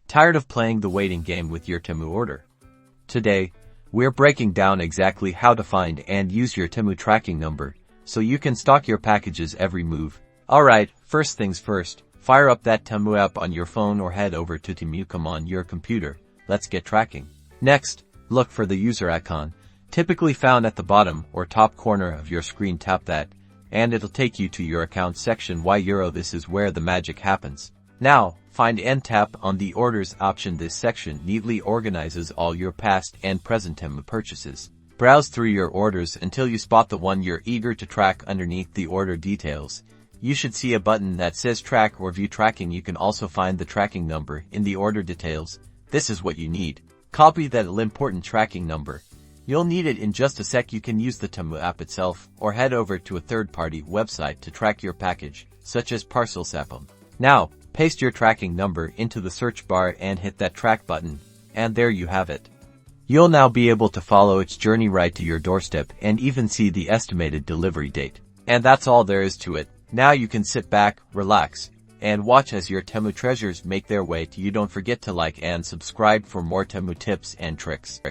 Tired of playing the waiting game with your Temu order? Today, we're breaking down exactly how to find and use your Temu tracking number, so you can stock your packages every move. Alright, first things first, fire up that Temu app on your phone or head over to Temu on your computer. Let's get tracking. Next, look for the user icon, typically found at the bottom or top corner of your screen. Tap that, and it'll take you to your account section. This is where the magic happens. Now, find and tap on the orders option. This section neatly organizes all your past and present Temu purchases. Browse through your orders until you spot the one you're eager to track. Underneath the order details, you should see a button that says track or view tracking. You can also find the tracking number in the order details. This is what you need. Copy that important tracking number. You'll need it in just a sec. You can use the Temu app itself or head over to a third-party website to track your package, such as Parcelsapam. Now, paste your tracking number into the search bar and hit that track button, and there you have it. You'll now be able to follow its journey right to your doorstep and even see the estimated delivery date. And that's all there is to it. Now you can sit back, relax, and watch as your Temu treasures make their way to you. Don't forget to like and subscribe for more Temu tips and tricks.